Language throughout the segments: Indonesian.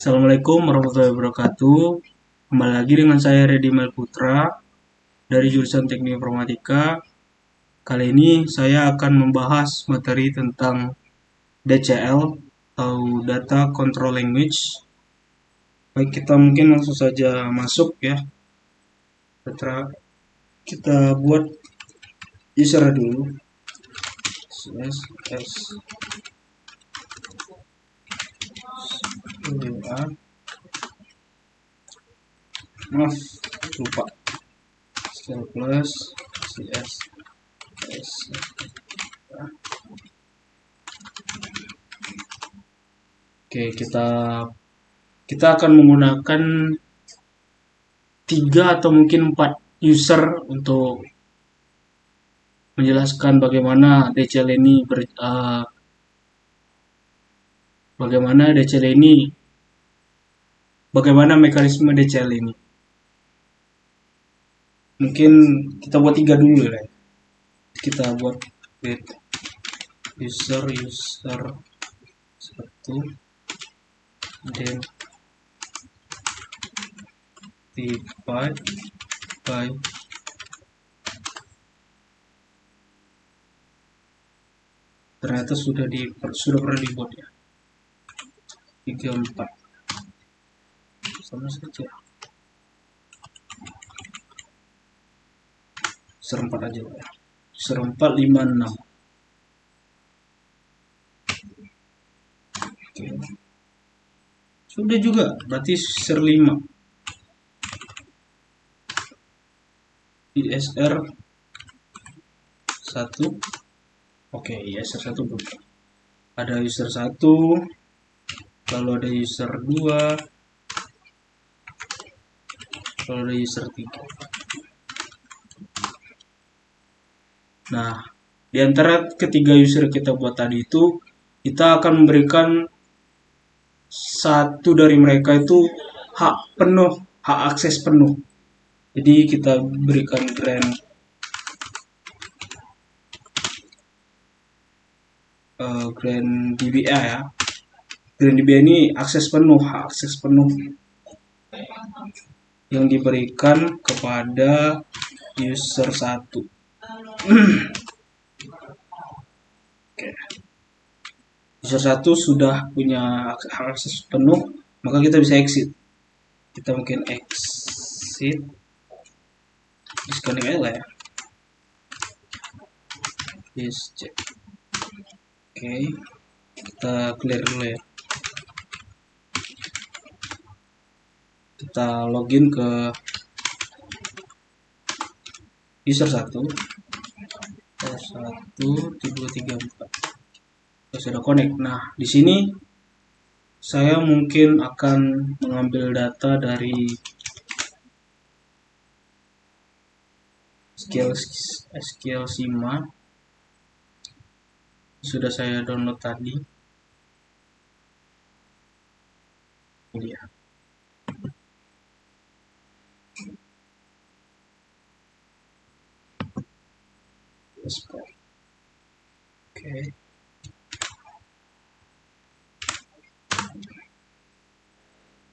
Assalamualaikum warahmatullahi wabarakatuh. Kembali lagi dengan saya Reddy Putra dari jurusan Teknik Informatika. Kali ini saya akan membahas materi tentang DCL atau Data Control Language. Baik, kita mungkin langsung saja masuk ya. Kita buat user dulu. CSS maaf lupa skill plus CSS. Oke, kita akan menggunakan 3 atau mungkin 4 user untuk menjelaskan bagaimana DCL ini bagaimana mekanisme DCL ini. Mungkin kita buat 3 dulu ya. Kita buat create user 1, identified by ternyata sudah pernah dibuat ya. 3, 4 sama saja. User 4 aja ya. User 4, 5, 6. Oke. Sudah juga, berarti user 5. ISR 1. Oke, ISR 1 belum. Ada user 1, lalu ada user 2, lalu ada user 3. Nah, di antara ketiga user kita buat tadi itu, kita akan memberikan satu dari mereka itu hak akses penuh. Jadi kita berikan grant DBA ya. Grant DBA ini hak akses penuh yang diberikan kepada user 1. Oke. User 1 sudah punya hak akses penuh, maka kita bisa exit. Kita mungkin exit, disconnect aja lah ya. Yes, check. Oke, kita clear dulu ya. Kita login ke user 1. 1, 2, 3, 4. Sudah connect. Nah, di sini saya mungkin akan mengambil data dari SQL Sima. Sudah saya download tadi. Ini dia. Oke.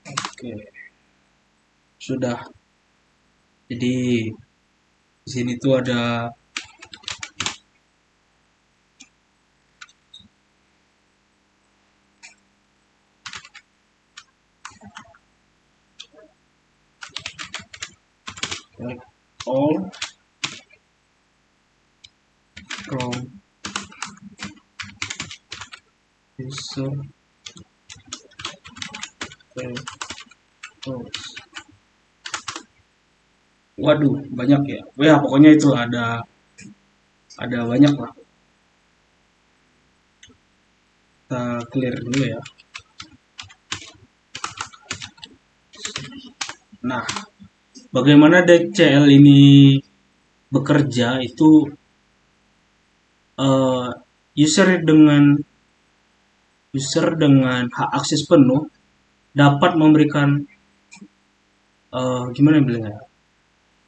Oke. Sudah. Jadi di sini tuh ada all from user waduh, banyak ya. Ya, pokoknya itu ada banyak lah. Kita clear dulu ya. Nah, bagaimana DCL ini bekerja itu user dengan hak akses penuh dapat memberikan gimana bilangnya,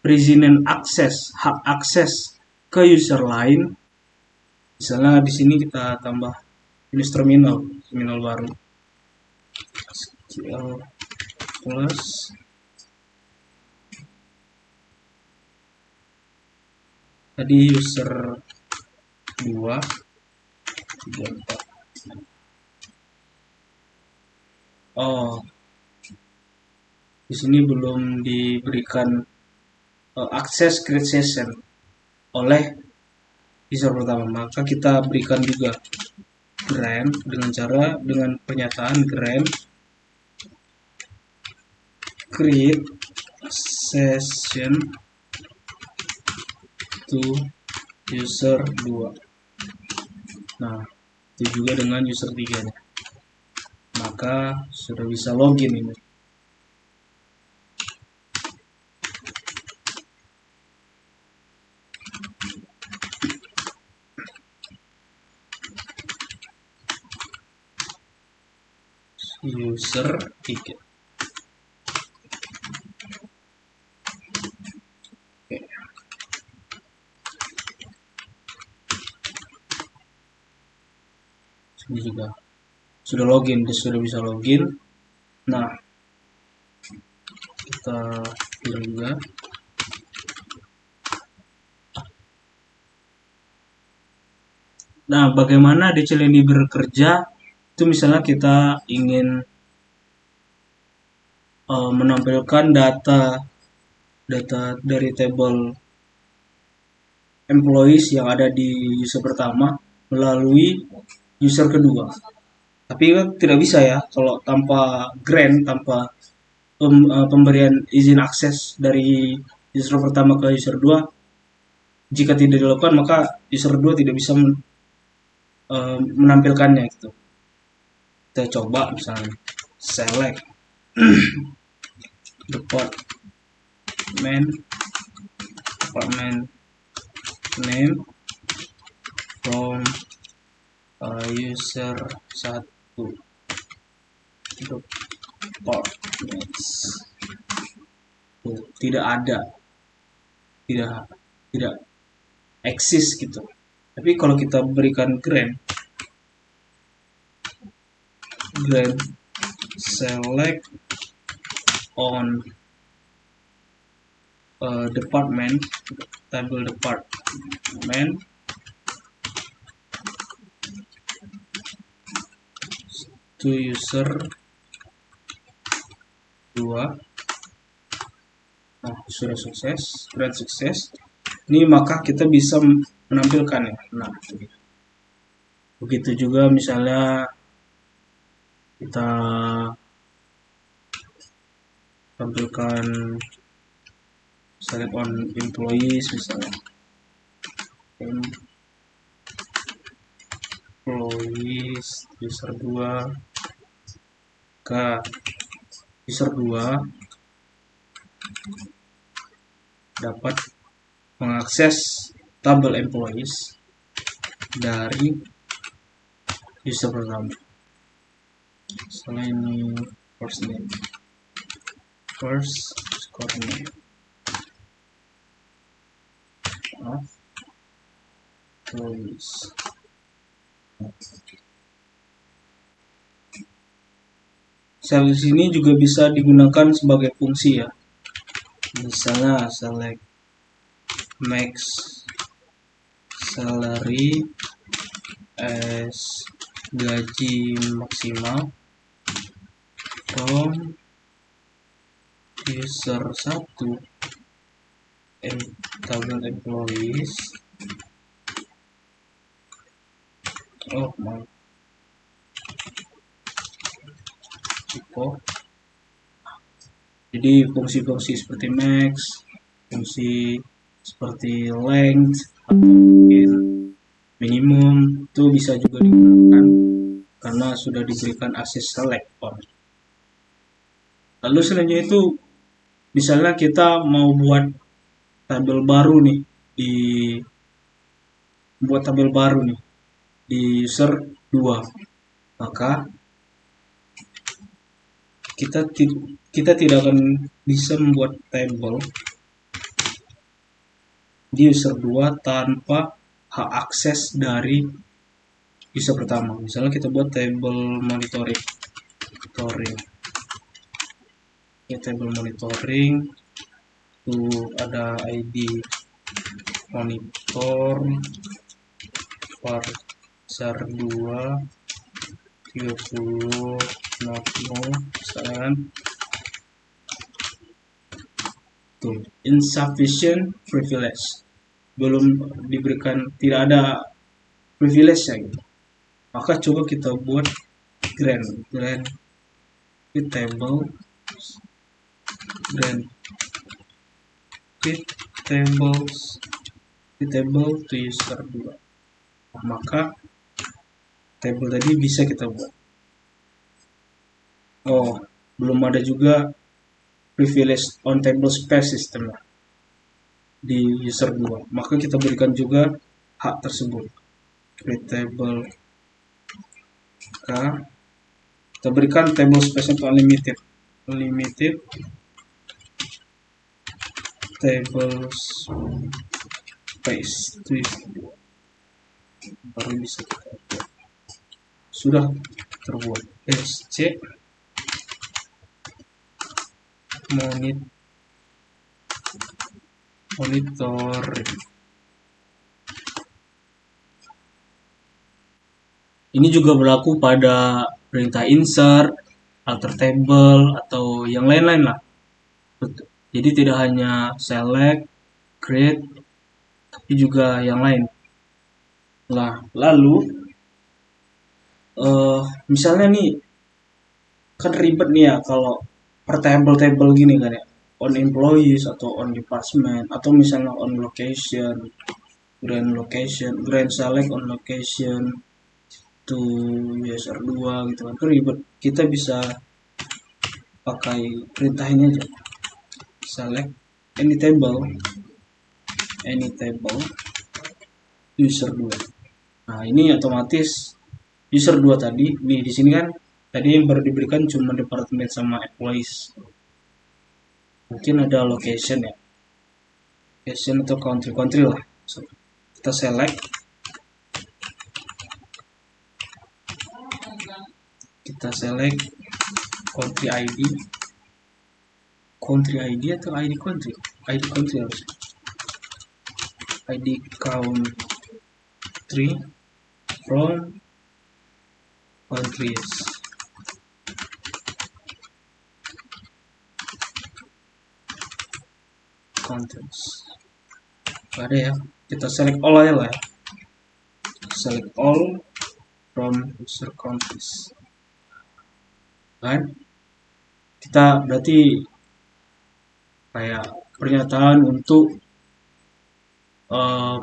perizinan hak akses ke user lain. Misalnya di sini kita tambah jenis terminal baru. SQL plus tadi user 2 3 4. Oh, di sini belum diberikan akses create session oleh user pertama, maka kita berikan juga grant dengan pernyataan grant create session to user 2. Nah, itu juga dengan user 3 nya. Maka sudah bisa login ini. User 3. Oke. Ini juga sudah login, sudah bisa login. Nah, kita pilih juga. Nah, bagaimana DCL ini bekerja? Itu misalnya kita ingin menampilkan data dari table employees yang ada di user pertama melalui user kedua. Tapi kan tidak bisa ya kalau tanpa grant, tanpa pemberian izin akses dari user pertama ke user 2. Jika tidak dilakukan, maka user 2 tidak bisa menampilkannya gitu. Kita coba misalnya select department name from user 1 departments. Tidak ada, tidak eksis gitu. Tapi kalau kita berikan grant select on department, table department to user 2. Nah, sudah sukses, grant sukses. Ini maka kita bisa menampilkannya. Nah, begitu juga misalnya kita tampilkan select on employees misalnya. Employees user 2 ke user 2 dapat mengakses tabel employees dari user pertama. Selain ini first score name of employees. Sel di sini juga bisa digunakan sebagai fungsi ya. Misalnya select max salary as gaji maksimal from user 1 tabel employees. Oh my Jadi fungsi-fungsi seperti max, fungsi seperti length atau mungkin minimum itu bisa juga digunakan karena sudah diberikan akses select on. Lalu selanjutnya itu misalnya kita mau buat tabel baru nih di user 2, maka kita tidak akan bisa membuat table di user 2 tanpa hak akses dari user pertama. Misalnya kita buat table monitoring. table monitoring, tuh ada ID monitor var 2 30 not no misalkan. Tuh, insufficient privilege, belum diberikan, tidak ada privilege ya gitu. Maka coba kita buat grant table grant table to user 2. Maka table tadi bisa kita buat. Oh, belum ada juga privilege on table space system di user 2. Maka kita berikan juga hak tersebut. Create table K, kita berikan table space untuk unlimited table space baru bisa kita buat. Sudah terbuat. SC monitor. Ini juga berlaku pada perintah insert, alter table, atau yang lain-lain lah. Jadi tidak hanya select, create, tapi juga yang lain. Nah, lalu misalnya nih, kan ribet nih ya kalau per table gini kan ya, on employees atau on department, atau misalnya on location, grant select on location to user 2 gitu kan, ribet. Kita bisa pakai perintah ini aja, select any table user 2. Nah, ini otomatis user 2 tadi nih, di sini kan tadi yang baru diberikan cuma departemen sama employees. Mungkin ada location ya, location atau country lah. So, kita select, country ID atau ID country harus ID country from countries. Ada ya, kita select all aja lah ya, select all from user countries kan. Kita berarti kayak pernyataan untuk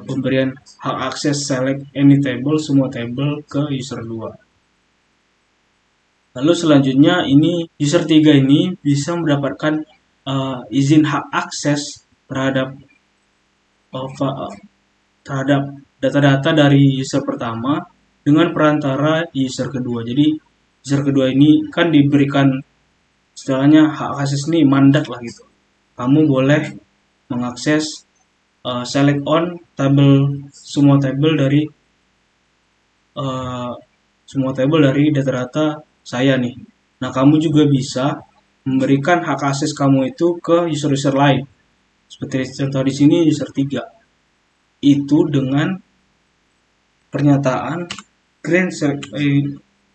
pemberian hak akses select any table, semua table ke user 2. Lalu selanjutnya ini user 3 ini bisa mendapatkan izin hak akses terhadap data-data dari user pertama dengan perantara user kedua. Jadi user kedua ini kan diberikan istilahnya hak akses ini mandat lah gitu. Kamu boleh mengakses select on semua table dari data-data saya nih. Nah, kamu juga bisa memberikan hak akses kamu itu ke user-user lain. Seperti contoh di sini user 3. Itu dengan pernyataan grant select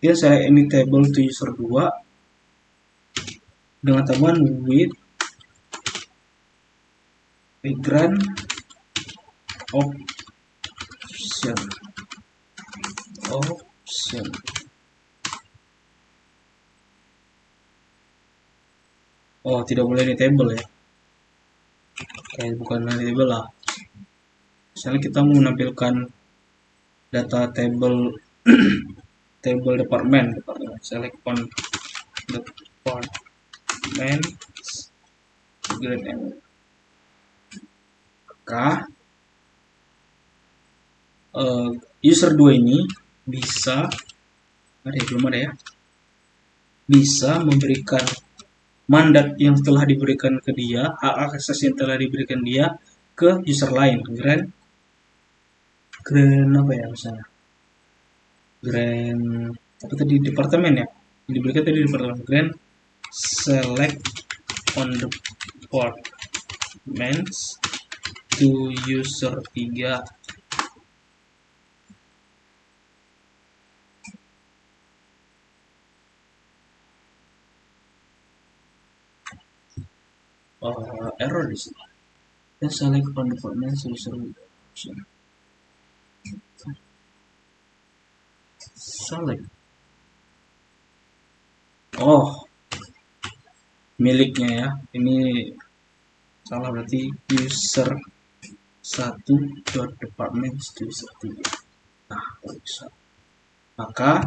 any table to user 2 dengan tambahan with a grant option. Oh, tidak boleh di table ya. Kayak bukan di table lah. Misalnya kita mau menampilkan data table department, select on department grade M. Maka user 2 ini bisa bisa memberikan mandat yang telah diberikan ke dia, hak akses yang telah diberikan dia ke user lain. Grant apa ya, misalnya grant apa tadi, departemen ya, diberikan tadi departemen, grant select on departments to user 3. Error di sini. Dan select on departments user option. Select. Oh, miliknya ya. Ini salah, berarti user 1.departments to user 3. Nah, bisa. Maka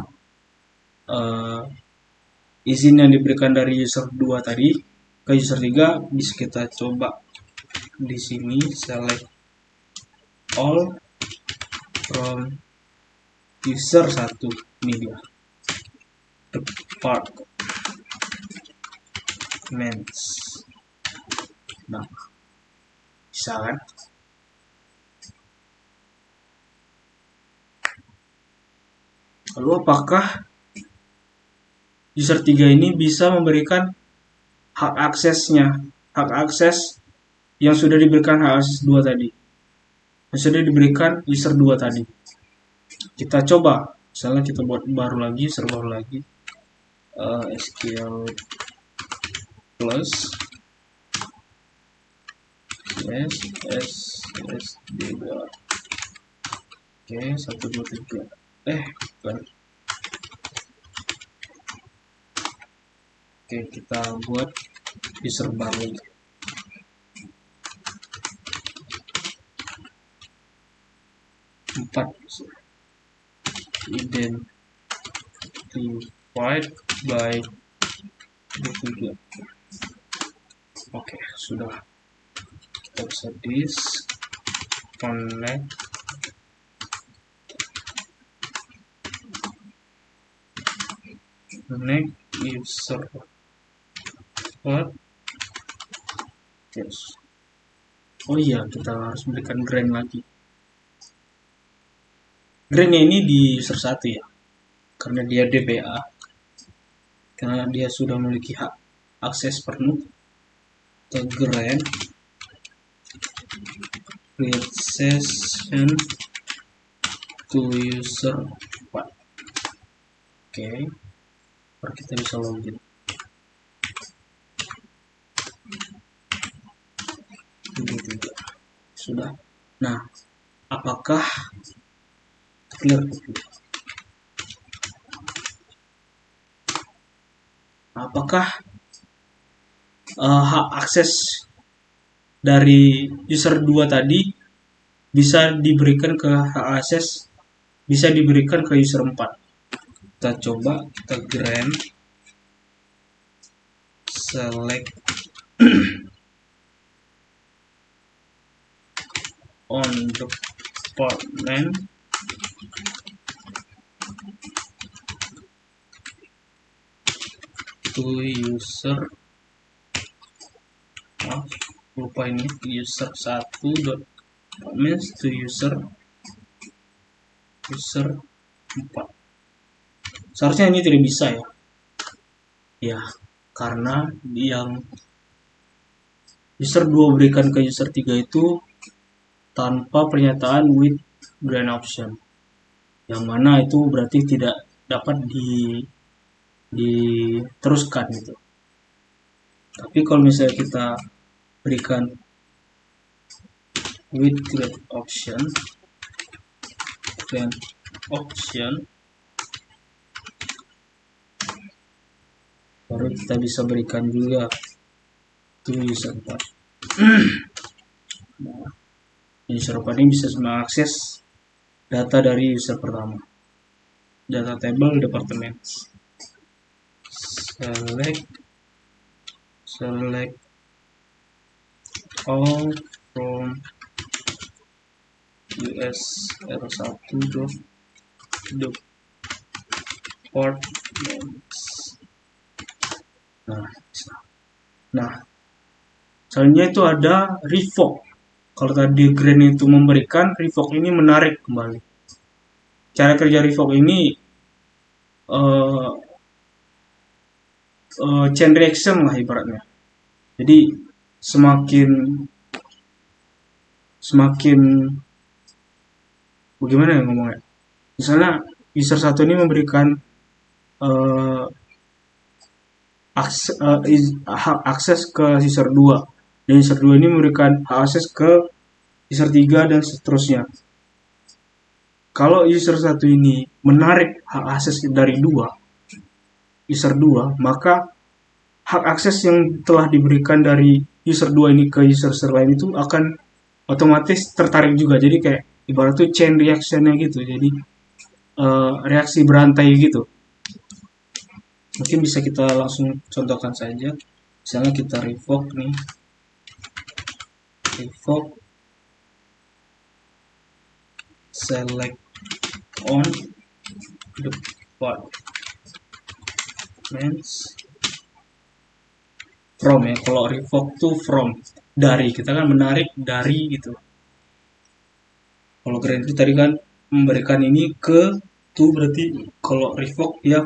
izin yang diberikan dari user 2 tadi ke user 3 bisa kita coba di sini, select all from user 1. Ini dia, departments. Nah, bisa kan? Lalu apakah user 3 ini bisa memberikan hak aksesnya, hak akses yang sudah diberikan hak akses 2 tadi, yang sudah diberikan user 2 tadi? Kita coba, misalnya kita buat baru lagi, user baru lagi, SQL plus SSD2. Oke, 1 2 3. Bukan. Oke, kita buat user baru. Empat identified by 3. Oke, sudah. Kita bisa disconnect user. Yes. Oh iya, kita harus berikan grant lagi. Grantnya ini di user 1 ya, karena dia DBA, karena dia sudah memiliki hak akses penuh. Kita grant create session to user 4. Oke, baru kita bisa login. Sudah. Nah, apakah clear? Apakah hak akses dari user 2 tadi bisa diberikan ke hak akses, bisa diberikan ke user 4? Kita coba, kita grant select on department to user, lupa ini, user 1 departments to user 4. Seharusnya ini tidak bisa ya. Ya, karena yang user 2 berikan ke user 3 itu tanpa pernyataan with grant option, yang mana itu berarti tidak dapat diteruskan gitu. Tapi kalau misalnya kita berikan with grant option, baru kita bisa berikan juga to user 4. Nah, user 4 ini bisa mengakses data dari user pertama, data table departments. Select all from USR1.departments. Nah, selanjutnya itu ada revoke. Kalau tadi grant itu memberikan, revoke ini menarik kembali. Cara kerja revoke ini chain reaction lah ibaratnya. Jadi semakin semakin bagaimana ya ngomongnya? Misalnya user satu ini memberikan eh, hak akses ke user 2 dan user 2 ini memberikan hak akses ke user 3 dan seterusnya. Kalau user satu ini menarik hak akses dari user 2, maka hak akses yang telah diberikan dari user 2 ini ke user lain itu akan otomatis tertarik juga. Jadi kayak ibarat tuh chain reaction-nya gitu. Jadi reaksi berantai gitu. Mungkin bisa kita langsung contohkan saja. Misalnya kita revoke nih, revoke select on departments from ya. Kalau revoke tuh from, dari, kita kan menarik dari gitu. Kalau grant itu tadi kan memberikan ini ke to, berarti kalau revoke ya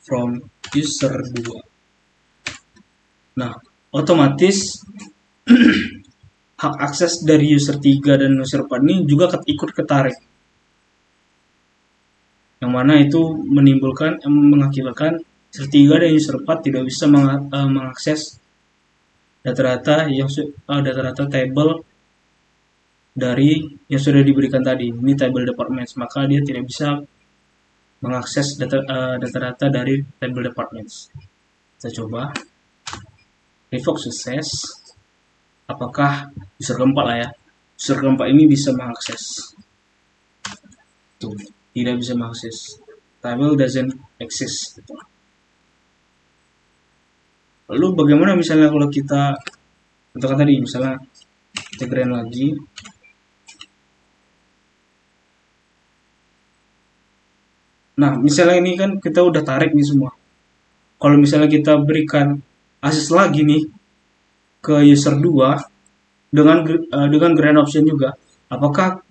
from user 2. Nah, otomatis hak akses dari user 3 dan user 4 ini juga ikut ketarik. Yang mana itu mengakibatkan user 3 dan user 4 tidak bisa mengakses data-data data-data table dari yang sudah diberikan tadi. Ini table departments, maka dia tidak bisa mengakses data-data dari table departments. Kita coba revoke sukses. Apakah user keempat lah ya, user keempat ini bisa mengakses? Tuh, tidak bisa mengakses. Table doesn't exist. Lalu bagaimana misalnya kalau kita contohkan tadi, misalnya kita grand lagi. Nah, misalnya ini kan kita udah tarik nih semua. Kalau misalnya kita berikan akses lagi nih ke user 2 dengan grand option juga, apakah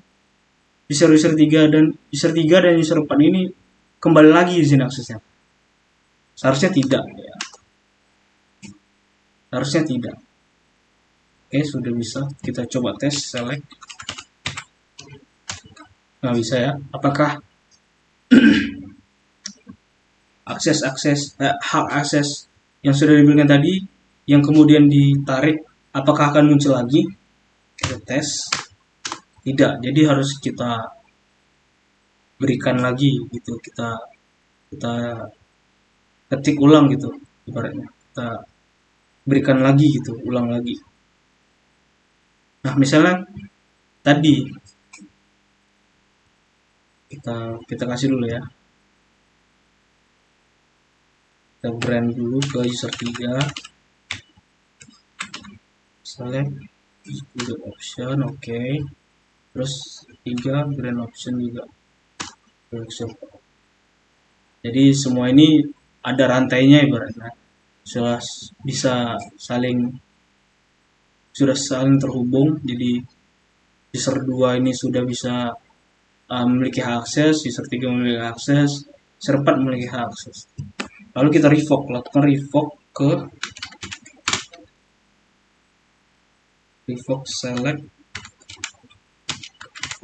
user 3 dan user 4 ini kembali lagi izin aksesnya? Seharusnya tidak ya. Harusnya tidak. Oke, sudah bisa. Kita coba tes select. Nah, bisa ya. Apakah hak akses yang sudah diberikan tadi yang kemudian ditarik, apakah akan muncul lagi? Kita tes. Tidak. Jadi harus kita berikan lagi gitu. Kita ketik ulang gitu ibaratnya. Kita berikan lagi gitu, ulang lagi. Nah, misalnya tadi kita kasih dulu ya. Kita brand dulu ke user 3. Select good option, oke. Terus 3 brand option juga. Jadi semua ini ada rantainya ibaratnya. Sudah bisa saling terhubung. Jadi user 2 ini sudah bisa memiliki hak akses, user 3 memiliki hak akses, user 4 memiliki hak akses. Lalu kita lakukan revoke ke revoke select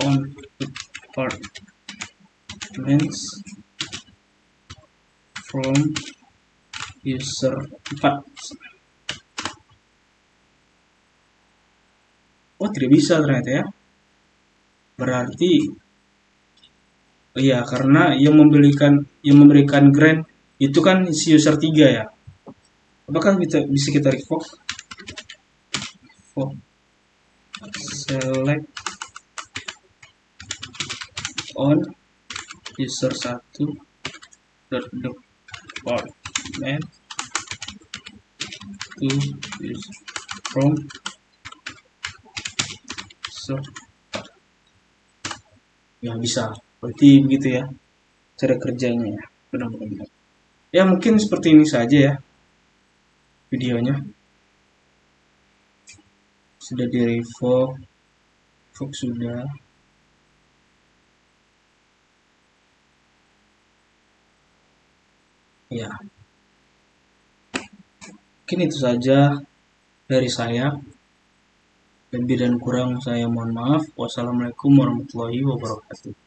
on departments from user 4. Oh, tidak bisa ternyata ya. Berarti iya, karena yang memberikan grant itu kan si user 3 ya. Apakah bisa kita revoke? Select on user 1 department to use from user. Ya bisa. Berarti begitu ya cara kerjanya ya. Benar-benar. Ya mungkin seperti ini saja ya videonya. Sudah di revoke sudah. Ya. Mungkin itu saja dari saya. Lebih dan kurang saya mohon maaf. Wassalamualaikum warahmatullahi wabarakatuh.